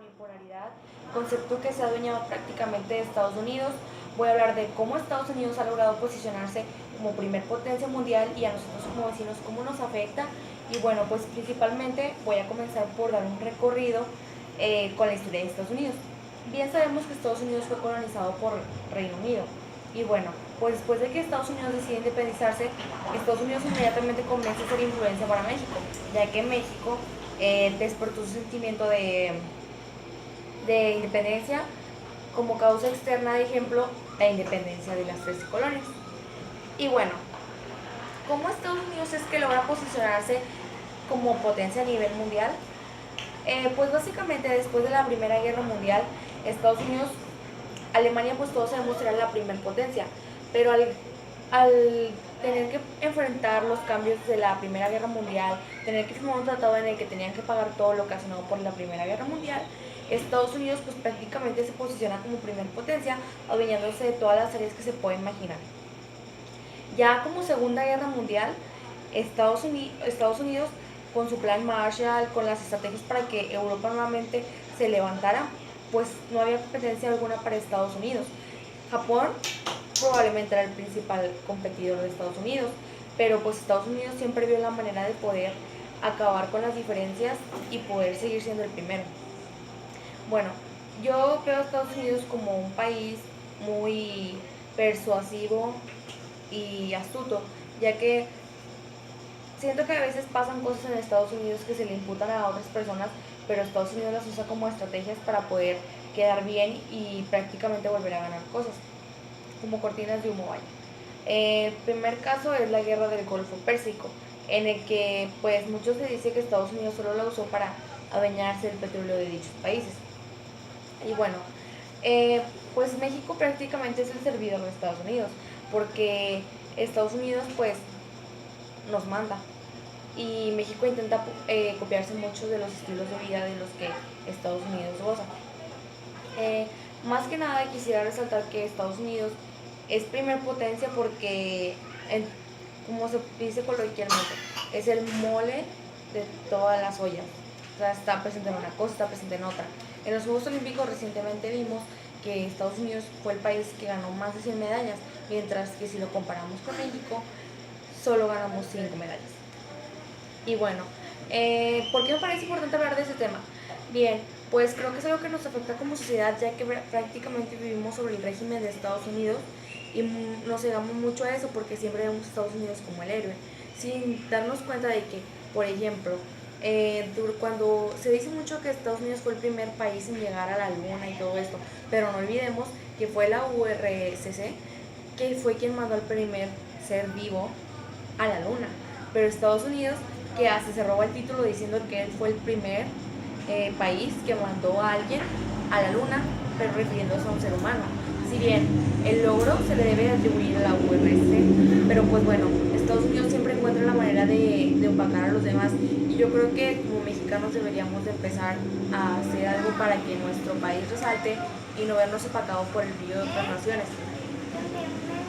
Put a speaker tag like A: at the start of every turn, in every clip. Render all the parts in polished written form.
A: unipolaridad, concepto que se ha adueñado prácticamente de Estados Unidos. Voy a hablar de cómo Estados Unidos ha logrado posicionarse como primer potencia mundial y a nosotros como vecinos cómo nos afecta. Y bueno, pues principalmente voy a comenzar por dar un recorrido con la historia de Estados Unidos. Bien sabemos que Estados Unidos fue colonizado por Reino Unido. Y bueno, pues después de que Estados Unidos decide independizarse, Estados Unidos inmediatamente comienza a ser influencia para México, ya que México despertó su sentimiento de independencia como causa externa de ejemplo la independencia de las 13 colonias. Y bueno, ¿cómo Estados Unidos es que logra posicionarse como potencia a nivel mundial? Pues básicamente después de la Primera Guerra Mundial, Estados Unidos, Alemania pues todos sabemos era la primer potencia, pero al tener que enfrentar los cambios de la Primera Guerra Mundial, tener que firmar un tratado en el que tenían que pagar todo lo ocasionado por la Primera Guerra Mundial, Estados Unidos pues prácticamente se posiciona como primer potencia, adueñándose de todas las áreas que se puede imaginar. Ya como Segunda Guerra Mundial, Estados Unidos con su plan Marshall, con las estrategias para que Europa nuevamente se levantara, pues no había competencia alguna para Estados Unidos. Japón probablemente era el principal competidor de Estados Unidos, pero pues Estados Unidos siempre vio la manera de poder acabar con las diferencias y poder seguir siendo el primero. Bueno, yo veo a Estados Unidos como un país muy persuasivo y astuto, ya que siento que a veces pasan cosas en Estados Unidos que se le imputan a otras personas, pero Estados Unidos las usa como estrategias para poder quedar bien y prácticamente volver a ganar cosas, como cortinas de humo, vaya. El primer caso es la guerra del Golfo Pérsico, en el que pues muchos se dice que Estados Unidos solo la usó para adueñarse del petróleo de dichos países. Y bueno, pues México prácticamente es el servidor de Estados Unidos, porque Estados Unidos pues nos manda y México intenta copiarse muchos de los estilos de vida de los que Estados Unidos goza. Más que nada quisiera resaltar que Estados Unidos es primer potencia porque, como se dice coloquialmente, es el mole de todas las ollas. O sea, está presente en una cosa, está presente en otra. En los Juegos Olímpicos recientemente vimos que Estados Unidos fue el país que ganó más de 100 medallas, mientras que si lo comparamos con México, solo ganamos 5 medallas. Y bueno, ¿por qué me parece importante hablar de ese tema? Bien, pues creo que es algo que nos afecta como sociedad, ya que prácticamente vivimos sobre el régimen de Estados Unidos y nos cegamos mucho a eso porque siempre vemos a Estados Unidos como el héroe, sin darnos cuenta de que, por ejemplo, cuando se dice mucho que Estados Unidos fue el primer país en llegar a la luna y todo esto, pero no olvidemos que fue la URSS que fue quien mandó al primer ser vivo a la luna, pero Estados Unidos, ¿qué hace? Se roba el título diciendo que él fue el primer país que mandó a alguien a la luna, pero refiriéndose a un ser humano. Si bien el logro se le debe atribuir a la URSS, pero pues bueno, Estados Unidos siempre encuentra la manera de opacar a los demás, y yo creo que como mexicanos deberíamos de empezar a hacer algo para que nuestro país resalte y no vernos opacados por el brillo de otras naciones.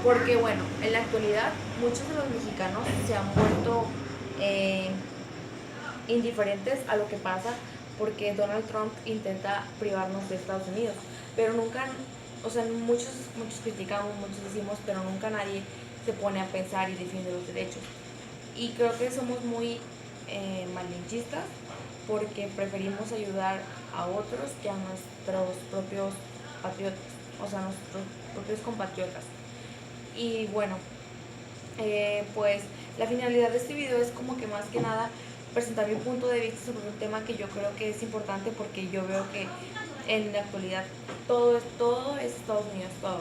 A: Porque bueno, en la actualidad muchos de los mexicanos se han vuelto eh, indiferentes a lo que pasa porque Donald Trump intenta privarnos de Estados Unidos, pero nunca, o sea, muchos criticamos, muchos decimos, pero nunca nadie se pone a pensar y defiende los derechos. Y creo que somos muy malinchistas porque preferimos ayudar a otros que a nuestros propios patriotas, o sea, a nuestros propios compatriotas. Y bueno, pues la finalidad de este video es como que más que nada presentar mi punto de vista sobre un tema que yo creo que es importante, porque yo veo que en la actualidad todo es Estados Unidos, todo.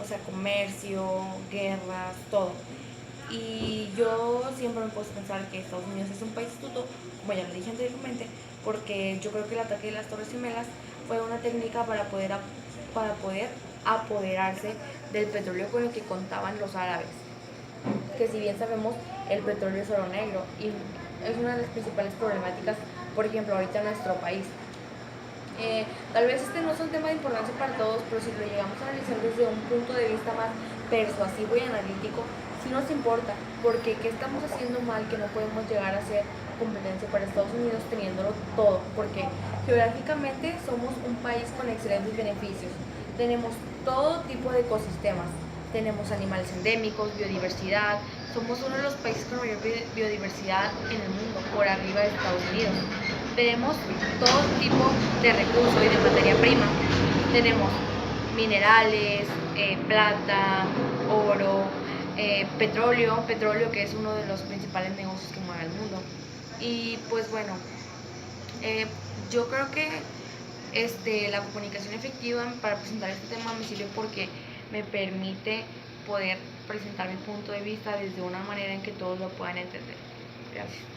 A: O sea, comercio, guerras, todo. Y yo siempre me puedo pensar que Estados Unidos es un país astuto, como ya lo dije anteriormente, porque yo creo que el ataque de las Torres Gemelas fue una técnica para poder apoderarse del petróleo con el que contaban los árabes, que si bien sabemos el petróleo es oro negro y es una de las principales problemáticas, por ejemplo, ahorita en nuestro país. Tal vez este no es un tema de importancia para todos, pero si lo llegamos a analizar desde un punto de vista más persuasivo y analítico, sí nos importa, porque ¿qué estamos haciendo mal que no podemos llegar a ser competencia para Estados Unidos teniéndolo todo? Porque geográficamente somos un país con excelentes beneficios. Tenemos todo tipo de ecosistemas, tenemos animales endémicos, biodiversidad, somos uno de los países con mayor biodiversidad en el mundo, por arriba de Estados Unidos. Tenemos todo tipo de recursos y de materia prima. Tenemos minerales, plata, oro, petróleo que es uno de los principales negocios que mueve el mundo. Y pues bueno, eh, yo creo que la comunicación efectiva para presentar este tema me sirve porque me permite poder presentar mi punto de vista desde una manera en que todos lo puedan entender. Gracias.